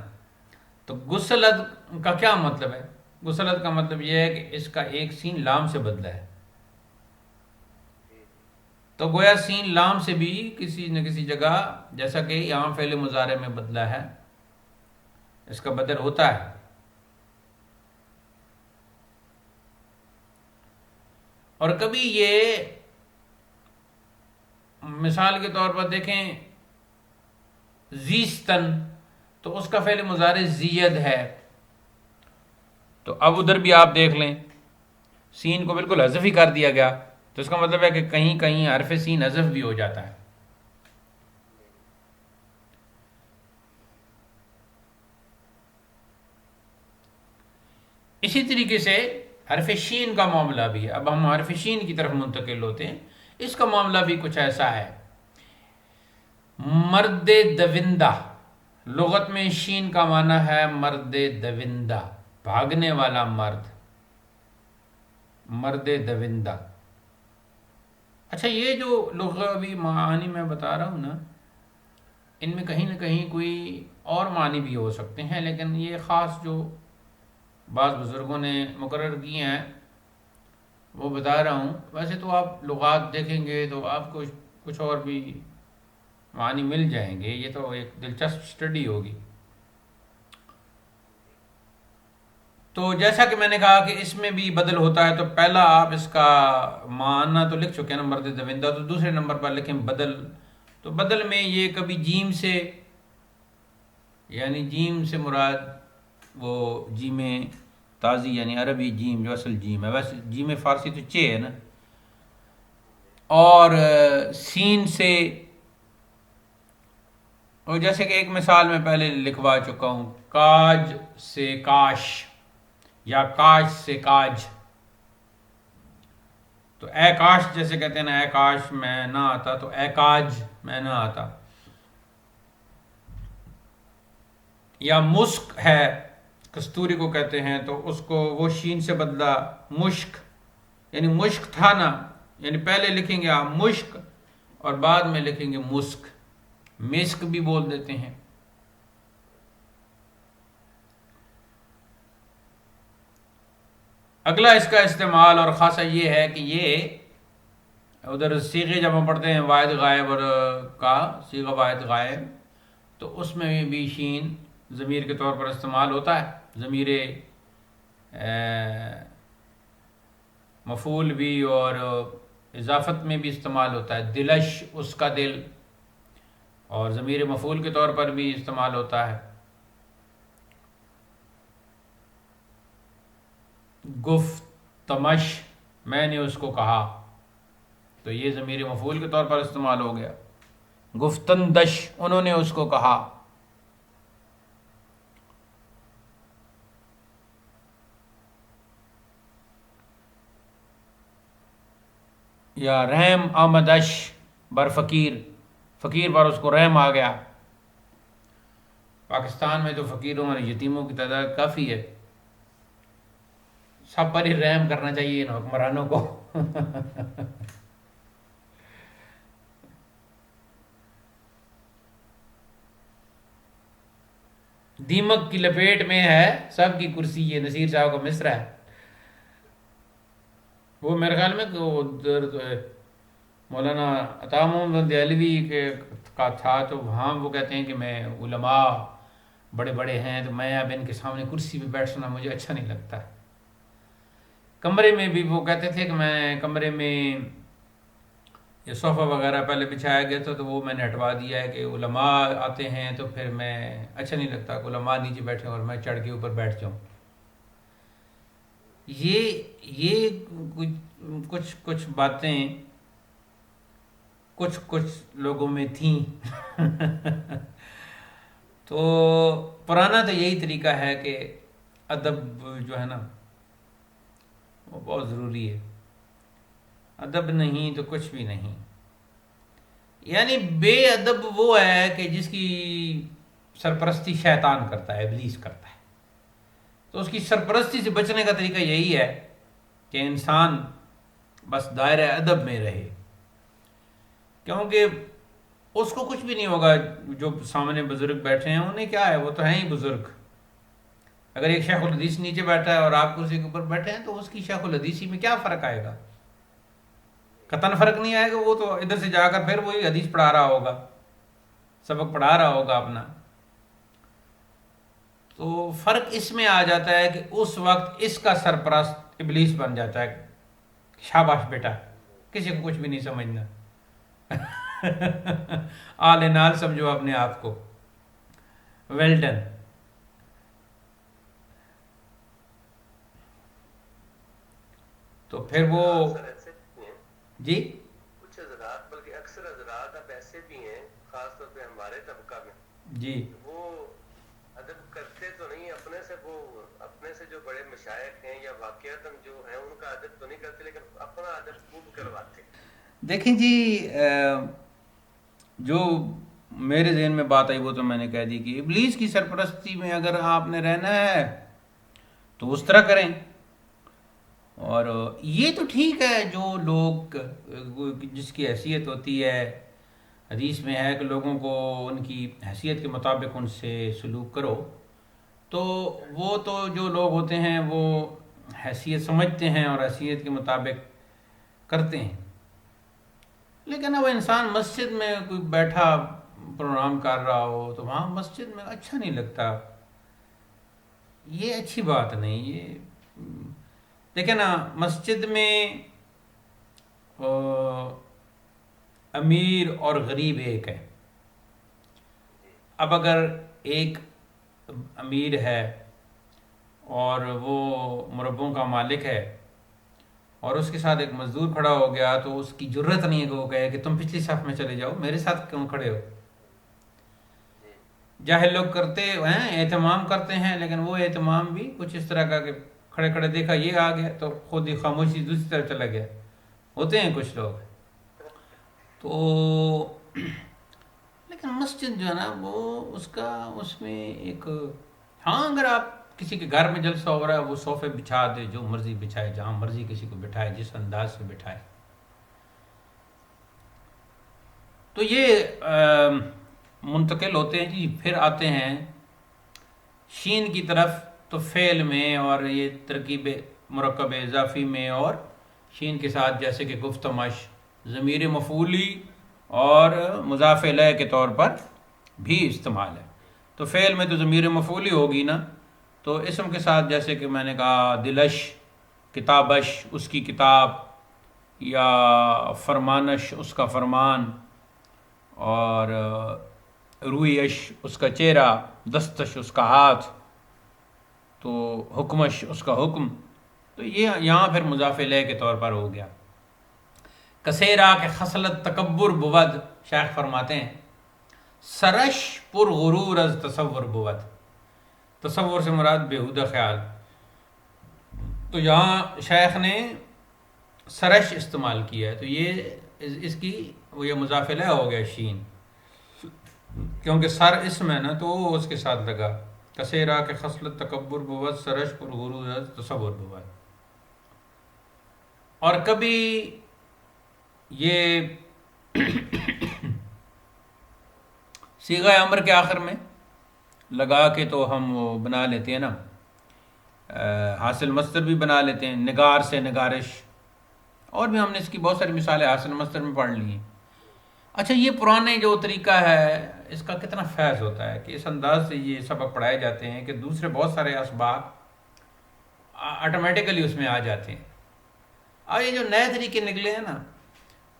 [SPEAKER 1] تو گسلد کا کیا مطلب ہے؟ گسلد کا مطلب یہ ہے کہ اس کا ایک سین لام سے بدلا ہے. تو گویا سین لام سے بھی کسی نہ کسی جگہ، جیسا کہ یہاں فعل مضارع میں بدلا ہے، اس کا بدل ہوتا ہے. اور کبھی یہ مثال کے طور پر دیکھیں زیستن، تو اس کا فعل مضارع زید ہے. تو اب ادھر بھی آپ دیکھ لیں سین کو بالکل حذف ہی کر دیا گیا، تو اس کا مطلب ہے کہ کہیں کہیں حرف سین حذف بھی ہو جاتا ہے. اسی طریقے سے حرف شین کا معاملہ بھی ہے. اب ہم حرف شین کی طرف منتقل ہوتے ہیں. اس کا معاملہ بھی کچھ ایسا ہے. مرد دوندہ، لغت میں شین کا معنی ہے مرد دوندہ، بھاگنے والا مرد، مرد دوندہ. اچھا، یہ جو لغوی معانی میں بتا رہا ہوں نا، ان میں کہیں نہ کہیں کوئی اور معنی بھی ہو سکتے ہیں، لیکن یہ خاص جو بعض بزرگوں نے مقرر کیے ہیں وہ بتا رہا ہوں. ویسے تو آپ لغات دیکھیں گے تو آپ کو کچھ اور بھی معنی مل جائیں گے. یہ تو ایک دلچسپ سٹڈی ہوگی. تو جیسا کہ میں نے کہا کہ اس میں بھی بدل ہوتا ہے، تو پہلا آپ اس کا معنی تو لکھ چکے ہیں نا مرد دوندہ، تو دوسرے نمبر پر لکھیں بدل. تو بدل میں یہ کبھی جیم سے، یعنی جیم سے مراد وہ جیم تازی، یعنی عربی جیم جو اصل جیم ہے، ویسے جیم فارسی تو چے ہے نا، اور سین سے، اور جیسے کہ ایک مثال میں پہلے لکھوا چکا ہوں، کاج سے کاش یا کاش سے کاج. تو اے کاش جیسے کہتے ہیں نا، اے کاش میں نہ آتا، تو اے کاج میں نہ آتا. یا مشک ہے، کستوری کو کہتے ہیں، تو اس کو وہ شین سے بدلا مشک، یعنی مشک تھا نا، یعنی پہلے لکھیں گے آپ مشک اور بعد میں لکھیں گے مسک، مسک بھی بول دیتے ہیں. اگلا اس کا استعمال اور خاصا یہ ہے کہ یہ ادھر صیغے جب ہم پڑھتے ہیں واحد غائب اور کا صیغہ واحد غائب، تو اس میں بھی شین ضمیر کے طور پر استعمال ہوتا ہے. ضمیر مفعول بھی اور اضافت میں بھی استعمال ہوتا ہے. دلش اس کا دل، اور ضمیر مفعول کے طور پر بھی استعمال ہوتا ہے. گفتمش میں نے اس کو کہا، تو یہ ضمیر مفعول کے طور پر استعمال ہو گیا. گفتندش انہوں نے اس کو کہا. یا رحم آمدش بر فقیر، فقیر پر اس کو رحم آ گیا. پاکستان میں تو فقیروں اور یتیموں کی تعداد کافی ہے، سب پر ہی رحم کرنا چاہیے ان حکمرانوں کو. دیمک کی لپیٹ میں ہے سب کی کرسی، یہ نصیر صاحب کا مصرع ہے. وہ میرے خیال میں مولانا عطا محمد دہلوی کا تھا، تو وہاں وہ کہتے ہیں کہ میں علماء بڑے بڑے ہیں تو میں اب ان کے سامنے کرسی پہ بیٹھنا مجھے اچھا نہیں لگتا. کمرے میں بھی وہ کہتے تھے کہ میں کمرے میں یہ صوفہ وغیرہ پہلے بچھایا گیا تھا تو وہ میں نے ہٹوا دیا ہے کہ علماء آتے ہیں تو پھر میں اچھا نہیں لگتا کہ علماء نیچے بیٹھے اور میں چڑھ کے اوپر بیٹھ جاؤں. یہ کچھ باتیں کچھ لوگوں میں تھیں. تو پرانا تو یہی طریقہ ہے کہ ادب جو ہے نا وہ بہت ضروری ہے. ادب نہیں تو کچھ بھی نہیں. یعنی بے ادب وہ ہے کہ جس کی سرپرستی شیطان کرتا ہے، ابلیس کرتا ہے. تو اس کی سرپرستی سے بچنے کا طریقہ یہی ہے کہ انسان بس دائرہ ادب میں رہے، کیونکہ اس کو کچھ بھی نہیں ہوگا. جو سامنے بزرگ بیٹھے ہیں انہیں کیا ہے، وہ تو ہیں ہی بزرگ. اگر ایک شیخ الحدیث نیچے بیٹھا ہے اور آپ کرسی کے اوپر بیٹھے ہیں تو اس کی شیخ الحدیثی میں کیا فرق آئے گا؟ قطعاً فرق نہیں آئے گا. وہ تو ادھر سے جا کر پھر وہی حدیث پڑھا رہا ہوگا، سبق پڑھا رہا ہوگا اپنا. تو فرق اس میں آ جاتا ہے کہ اس وقت اس کا سرپرست ابلیس بن جاتا ہے. شاباش بیٹا، کسی کو کچھ بھی نہیں سمجھنا. آل نال سمجھو اپنے آپ کو، ویل ڈن. تو پھر وہ جی
[SPEAKER 2] کچھ حضرات، بلکہ اکثر حضرات اب ایسے بھی ہیں خاص طور پہ ہمارے طبقہ میں،
[SPEAKER 1] جی
[SPEAKER 2] وہ ادب کرتے تو نہیں اپنے سے، وہ اپنے سے جو بڑے مشائخ ہیں یا واقعات جو ہیں ان کا ادب تو نہیں کرتے، لیکن اپنا ادب خوب کرواتے.
[SPEAKER 1] دیکھیں جی، جو میرے ذہن میں بات آئی وہ تو میں نے کہہ دی کہ ابلیس کی سرپرستی میں اگر آپ نے رہنا ہے تو اس طرح کریں. اور یہ تو ٹھیک ہے، جو لوگ جس کی حیثیت ہوتی ہے، حدیث میں ہے کہ لوگوں کو ان کی حیثیت کے مطابق ان سے سلوک کرو. تو وہ تو جو لوگ ہوتے ہیں وہ حیثیت سمجھتے ہیں اور حیثیت کے مطابق کرتے ہیں. لیکن اب انسان مسجد میں کوئی بیٹھا پروگرام کر رہا ہو تو وہاں مسجد میں اچھا نہیں لگتا، یہ اچھی بات نہیں. یہ دیکھیں نا، مسجد میں امیر اور غریب ایک ہے. اب اگر ایک امیر ہے اور وہ مربوں کا مالک ہے اور اس کے ساتھ ایک مزدور کھڑا ہو گیا تو اس کی جرت نہیں ہے کہ وہ کہے کہ تم پچھلی صف میں چلے جاؤ، میرے ساتھ کیوں کھڑے ہو. جاہل لوگ کرتے ہیں، اہتمام کرتے ہیں، لیکن وہ اہتمام بھی کچھ اس طرح کا کہ کھڑے کھڑے دیکھا یہ آ گیا تو خود ہی خاموشی دوسری طرف چلا گیا. ہوتے ہیں کچھ لوگ. تو لیکن مسجد جو ہے نا وہ اس میں ایک، ہاں اگر آپ کسی کے گھر میں جلسہ ہو رہا ہے وہ صوفے بچھا دے، جو مرضی بچھائے، جہاں مرضی کسی کو بٹھائے، جس انداز سے بٹھائے. تو یہ منتقل ہوتے ہیں جی. پھر آتے ہیں شین کی طرف. تو فعل میں اور یہ ترکیب مرکب اضافی میں اور شین کے ساتھ جیسے کہ گفتمش ضمیر مفعولی اور مضاف الیہ کے طور پر بھی استعمال ہے. تو فعل میں تو ضمیر مفعولی ہوگی نا، تو اسم کے ساتھ جیسے کہ میں نے کہا دلش، کتابش اس کی کتاب، یا فرمانش اس کا فرمان، اور رویش اس کا چہرہ، دستش اس کا ہاتھ، تو حکمش اس کا حکم. تو یہ یہاں پھر مضاف الیہ کے طور پر ہو گیا. کثیرہ کے خصلت تکبر بود، شیخ فرماتے ہیں سرش پر غرور از تصور بود. تصور سے مراد بیہودہ خیال. تو یہاں شیخ نے سرش استعمال کیا ہے، تو یہ اس کی وہ یہ مضاف الیہ ہو گیا شین، کیونکہ سر اسم ہے نا تو وہ اس کے ساتھ لگا. کسیرا کے خصلت تکبر بود، سرش پر غرور تصور بود. اور کبھی یہ صیغہ امر کے آخر میں لگا کے تو ہم وہ بنا لیتے ہیں نا، حاصل مصدر بھی بنا لیتے ہیں، نگار سے نگارش، اور بھی ہم نے اس کی بہت ساری مثالیں حاصل مصدر میں پڑھ لی ہیں. اچھا، یہ پرانے جو طریقہ ہے اس کا کتنا فیض ہوتا ہے کہ اس انداز سے یہ سبق پڑھائے جاتے ہیں کہ دوسرے بہت سارے اسباق آٹومیٹیکلی اس میں آ جاتے ہیں. اور یہ جو نئے طریقے نکلے ہیں نا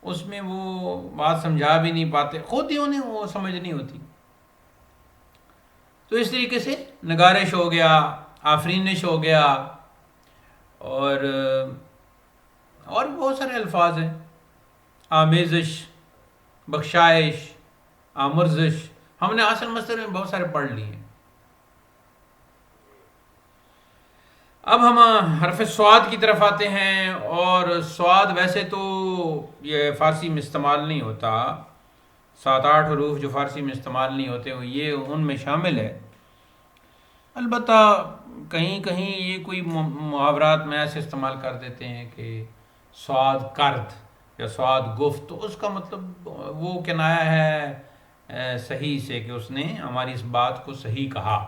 [SPEAKER 1] اس میں وہ بات سمجھا بھی نہیں پاتے، خود ہی انہیں وہ سمجھ نہیں ہوتی. تو اس طریقے سے نگارش ہو گیا، آفرینش ہو گیا، اور بھی بہت سارے الفاظ ہیں، آمیزش، بخشائش، آمرزش، ہم نے حاصل مصدر میں بہت سارے پڑھ لیے ہیں. اب ہم حرف سواد کی طرف آتے ہیں، اور سواد ویسے تو یہ فارسی میں استعمال نہیں ہوتا، 7-8 حروف جو فارسی میں استعمال نہیں ہوتے یہ ان میں شامل ہے. البتہ کہیں کہیں یہ کوئی محاورات میں ایسے استعمال کر دیتے ہیں کہ سواد کرد یا سواد گفت، تو اس کا مطلب وہ کنایا ہے صحیح سے کہ اس نے ہماری اس بات کو صحیح کہا.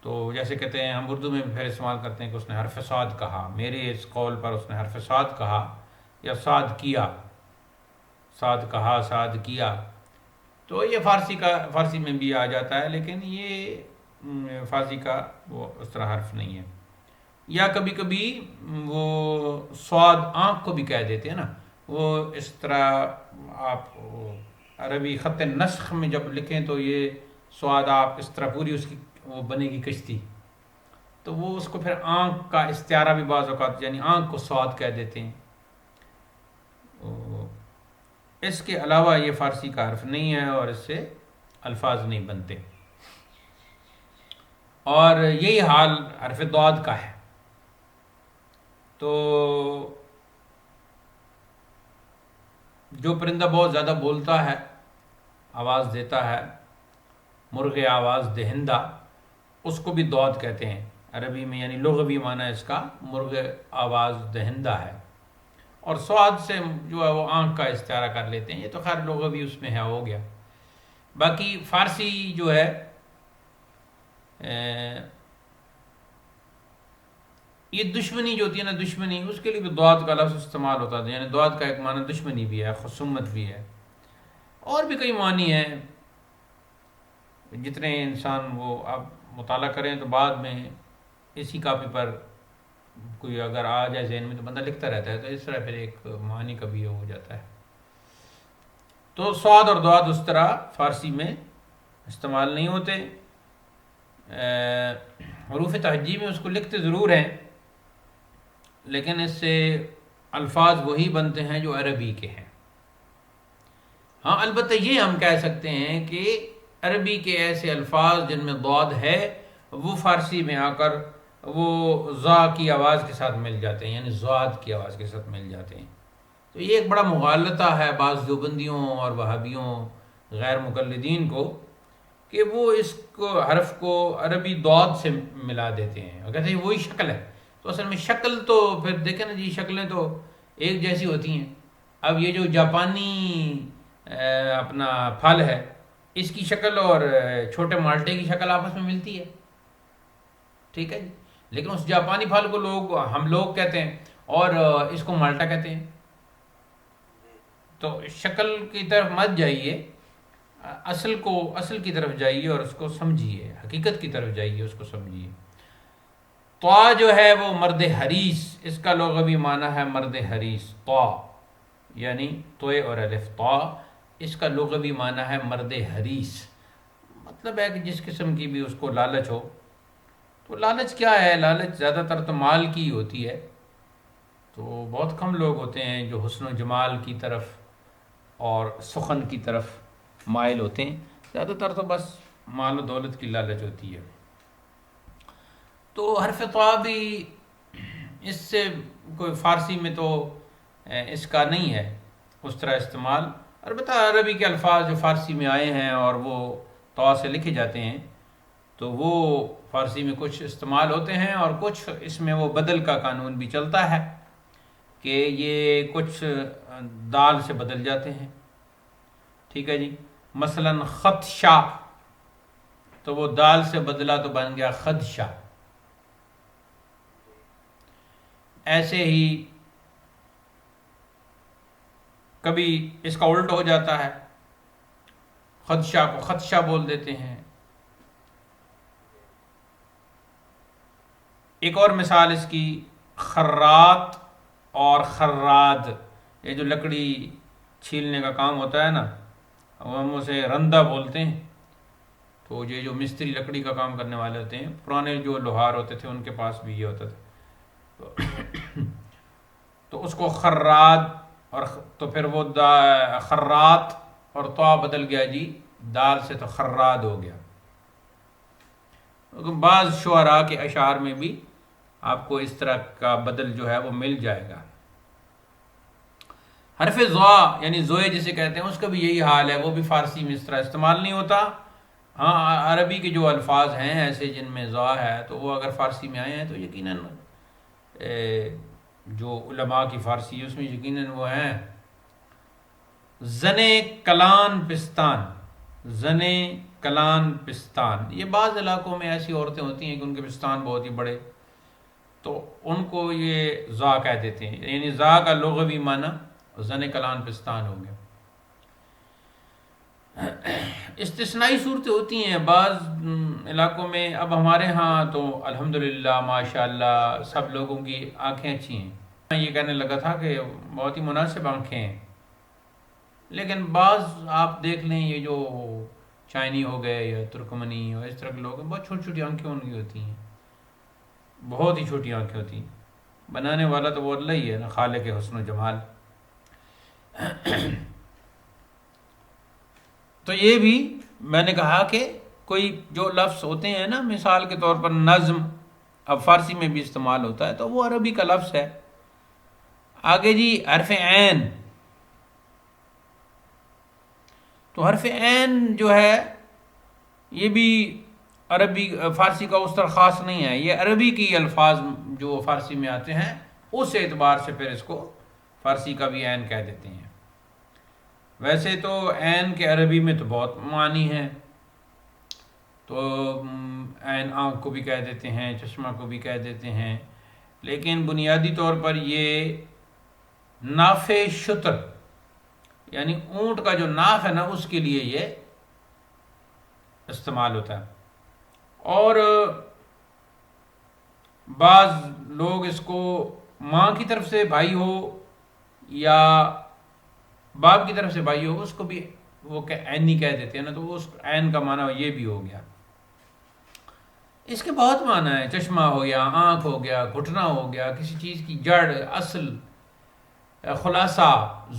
[SPEAKER 1] تو جیسے کہتے ہیں ہم اردو میں بھی پھر استعمال کرتے ہیں کہ اس نے حرف صاد کہا، میرے اس قول پر اس نے حرف صاد کہا، یا صاد کیا، صاد کہا، صاد کیا. تو یہ فارسی میں بھی آ جاتا ہے، لیکن یہ فارسی کا وہ اس طرح حرف نہیں ہے. یا کبھی کبھی وہ سواد آنکھ کو بھی کہہ دیتے ہیں نا، وہ اس طرح آپ عربی خط نسخ میں جب لکھیں تو یہ سواد آپ اس طرح پوری اس کی وہ بنے گی کشتی، تو وہ اس کو پھر آنکھ کا استعارہ بھی بعض اوقات، یعنی آنکھ کو سواد کہہ دیتے ہیں. اس کے علاوہ یہ فارسی کا حرف نہیں ہے اور اس سے الفاظ نہیں بنتے. اور یہی حال حرف ضاد کا ہے. تو جو پرندہ بہت زیادہ بولتا ہے، آواز دیتا ہے، مرغ آواز دہندہ، اس کو بھی ضاد کہتے ہیں عربی میں، یعنی لغوی معنی اس کا مرغ آواز دہندہ ہے. اور سواد سے جو ہے وہ آنکھ کا استعارہ کر لیتے ہیں، یہ تو خیر لغوی اس میں ہے، ہو گیا. باقی فارسی جو ہے یہ دشمنی جو ہوتی ہے نا، دشمنی، اس کے لیے بھی ضاد کا لفظ استعمال ہوتا ہے، یعنی ضاد کا ایک معنی دشمنی بھی ہے، خصومت بھی ہے، اور بھی کئی معنی ہیں جتنے انسان وہ اب مطالعہ کریں تو بعد میں اسی کاپی پر کوئی اگر آ جائے ذہن میں تو بندہ لکھتا رہتا ہے، تو اس طرح پھر ایک معنی کا بھی ہو جاتا ہے. تو سواد اور ضاد اس طرح فارسی میں استعمال نہیں ہوتے. حروف تہجی میں اس کو لکھتے ضرور ہیں، لیکن اس سے الفاظ وہی بنتے ہیں جو عربی کے ہیں. ہاں البتہ یہ ہم کہہ سکتے ہیں کہ عربی کے ایسے الفاظ جن میں ضاد ہے وہ فارسی میں آ کر وہ ضا کی آواز کے ساتھ مل جاتے ہیں، یعنی ضاد کی آواز کے ساتھ مل جاتے ہیں. تو یہ ایک بڑا مغالطہ ہے بعض دیوبندیوں اور وہابیوں غیر مقلدین کو، کہ وہ اس کو حرف کو عربی ضاد سے ملا دیتے ہیں اور کہتے ہیں وہی شکل ہے. تو اصل میں شکل تو پھر دیکھیں نا جی، شکلیں تو ایک جیسی ہوتی ہیں. اب یہ جو جاپانی اپنا پھل ہے، اس کی شکل اور چھوٹے مالٹے کی شکل آپس میں ملتی ہے، ٹھیک ہے جی، لیکن اس جاپانی پھل کو ہم لوگ کہتے ہیں اور اس کو مالٹا کہتے ہیں. تو شکل کی طرف مت جائیے، اصل کی طرف جائیے اور اس کو سمجھیے، حقیقت کی طرف جائیے، اس کو سمجھیے. طا جو ہے وہ مرد حریص، اس کا لغوی معنی ہے مرد حریص. طا یعنی توئے اور الف، طا اس کا لغوی معنی ہے مرد حریص. مطلب ہے کہ جس قسم کی بھی اس کو لالچ ہو. تو لالچ کیا ہے؟ لالچ زیادہ تر تو مال کی ہوتی ہے. تو بہت کم لوگ ہوتے ہیں جو حسن و جمال کی طرف اور سخن کی طرف مائل ہوتے ہیں، زیادہ تر تو بس مال و دولت کی لالچ ہوتی ہے. تو حرف طا بھی اس سے کوئی فارسی میں تو اس کا نہیں ہے اس طرح استعمال. البتہ عربی کے الفاظ جو فارسی میں آئے ہیں اور وہ طوا سے لکھے جاتے ہیں تو وہ فارسی میں کچھ استعمال ہوتے ہیں اور کچھ اس میں وہ بدل کا قانون بھی چلتا ہے کہ یہ کچھ دال سے بدل جاتے ہیں. ٹھیک ہے جی. مثلا خدشہ تو وہ دال سے بدلا تو بن گیا خدشہ. ایسے ہی کبھی اس کا الٹ ہو جاتا ہے، خدشہ کو خدشہ بول دیتے ہیں. ایک اور مثال اس کی خرات اور خراد، یہ جو لکڑی چھیلنے کا کام ہوتا ہے نا، ہم اسے رندہ بولتے ہیں. تو یہ جو مستری لکڑی کا کام کرنے والے ہوتے ہیں، پرانے جو لوہار ہوتے تھے ان کے پاس بھی یہ ہوتا تھا. تو اس کو خراد اور تو پھر وہ خرات اور تو بدل گیا جی دال سے تو خراد ہو گیا. بعض شعراء کے اشعار میں بھی آپ کو اس طرح کا بدل جو ہے وہ مل جائے گا. حرف زوا یعنی زوئے جسے کہتے ہیں اس کا بھی یہی حال ہے، وہ بھی فارسی میں اس طرح استعمال نہیں ہوتا. ہاں عربی کے جو الفاظ ہیں ایسے جن میں زوا ہے تو وہ اگر فارسی میں آئے ہیں تو یقیناً جو علماء کی فارسی ہے اس میں یقیناً وہ ہیں. زنے کلان پستان، زنے کلان پستان، یہ بعض علاقوں میں ایسی عورتیں ہوتی ہیں کہ ان کے پستان بہت ہی بڑے، تو ان کو یہ زا کہہ دیتے ہیں. یعنی زا کا لغوی معنی زن کلان پستان ہو گیا. استثنائی صورتیں ہوتی ہیں بعض علاقوں میں. اب ہمارے ہاں تو الحمدللہ ماشاءاللہ سب لوگوں کی آنکھیں اچھی ہیں. میں یہ کہنے لگا تھا کہ بہت ہی مناسب آنکھیں ہیں، لیکن بعض آپ دیکھ لیں یہ جو چائنی ہو گئے یا ترکمنی اور اس طرح کے لوگ ہیں، بہت چھوٹی چھوٹی آنکھیں ان کی ہوتی ہیں، بہت ہی چھوٹی آنکھیں ہوتی ہیں. بنانے والا تو وہ اللہ ہی ہے نا، خالق حسن و جمال. تو یہ بھی میں نے کہا کہ کوئی جو لفظ ہوتے ہیں نا، مثال کے طور پر نظم اب فارسی میں بھی استعمال ہوتا ہے تو وہ عربی کا لفظ ہے. آگے جی حرف عین. تو حرف عین جو ہے یہ بھی عربی فارسی کا اس طرح خاص نہیں ہے. یہ عربی کی الفاظ جو فارسی میں آتے ہیں اس اعتبار سے پھر اس کو فارسی کا بھی عین کہہ دیتے ہیں. ویسے تو عین کے عربی میں تو بہت معنی ہیں. تو عین آنکھ کو بھی کہہ دیتے ہیں، چشمہ کو بھی کہہ دیتے ہیں، لیکن بنیادی طور پر یہ ناف شتر یعنی اونٹ کا جو ناف ہے نا اس کے لیے یہ استعمال ہوتا ہے. اور بعض لوگ اس کو ماں کی طرف سے بھائی ہو یا باپ کی طرف سے بھائی ہو اس کو بھی وہ عینی کہہ دیتے ہیں نا، تو وہ اس عین کا معنی یہ بھی ہو گیا. اس کے بہت معنی ہیں، چشمہ ہو گیا، آنکھ ہو گیا، گھٹنا ہو گیا، کسی چیز کی جڑ، اصل، خلاصہ،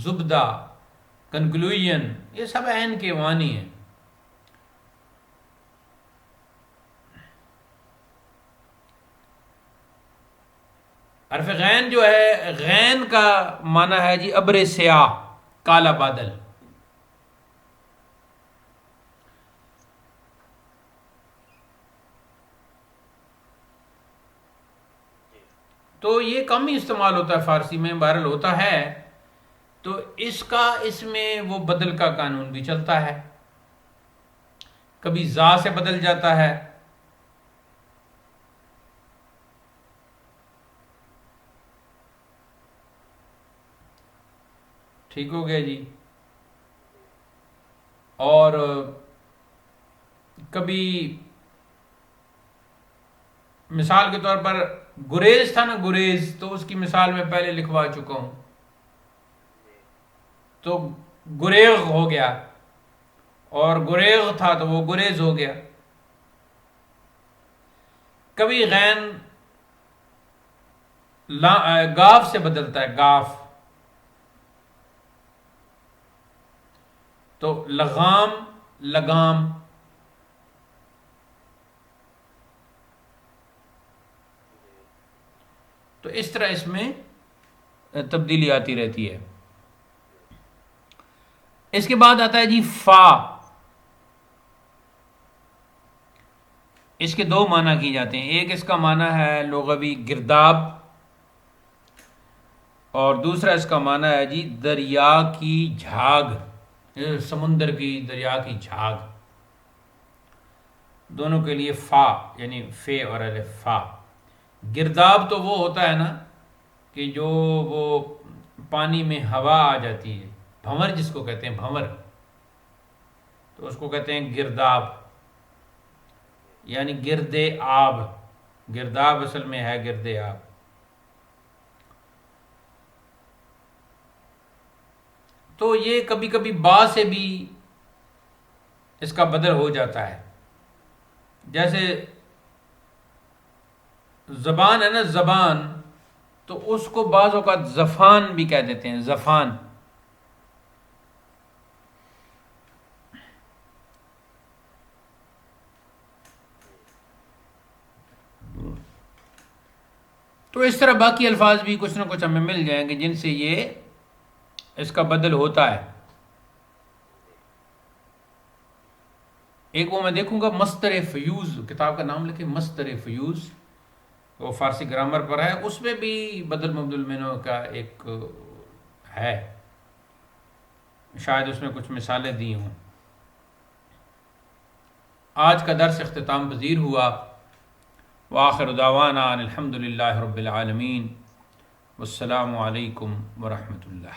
[SPEAKER 1] زبدہ، کنکلوژن، یہ سب عین کے معنی ہیں. حرف غین جو ہے، غین کا معنی ہے جی ابر سیاہ، کالا بادل. تو یہ کم ہی استعمال ہوتا ہے فارسی میں، بہرحال ہوتا ہے. تو اس میں وہ بدل کا قانون بھی چلتا ہے. کبھی زا سے بدل جاتا ہے، ٹھیک ہو گیا جی. اور کبھی مثال کے طور پر گریز تھا نا، گریز، تو اس کی مثال میں پہلے لکھوا چکا ہوں. تو گریغ ہو گیا، اور گریغ تھا تو وہ گریز ہو گیا. کبھی غین گاف سے بدلتا ہے، گاف، تو لغام، لگام. تو اس طرح اس میں تبدیلی آتی رہتی ہے. اس کے بعد آتا ہے جی فا. اس کے دو معنی کی جاتے ہیں. ایک اس کا معنی ہے لغوی گرداب، اور دوسرا اس کا معنی ہے جی دریا کی جھاگ، سمندر کی، دریا کی جھاگ. دونوں کے لیے فا یعنی فے اور الف فا. گرداب تو وہ ہوتا ہے نا کہ جو وہ پانی میں ہوا آ جاتی ہے، بھنور جس کو کہتے ہیں، بھنور، تو اس کو کہتے ہیں گرداب، یعنی گرد آب. گرداب اصل میں ہے گرد آب. تو یہ کبھی کبھی با سے بھی اس کا بدل ہو جاتا ہے. جیسے زبان ہے نا، زبان، تو اس کو بعض اوقات زفان بھی کہہ دیتے ہیں، زفان. تو اس طرح باقی الفاظ بھی کچھ نہ کچھ ہمیں مل جائیں گے جن سے یہ اس کا بدل ہوتا ہے. ایک وہ میں دیکھوں گا مصدر فیوز، کتاب کا نام لکھے مصدر فیوز، وہ فارسی گرامر پر ہے. اس میں بھی بدل مبدل منوں کا ایک ہے، شاید اس میں کچھ مثالیں دی ہوں. آج کا درس اختتام پذیر ہوا. وآخر دعوانا ان الحمد للہ رب العالمین، والسلام علیکم ورحمۃ اللہ.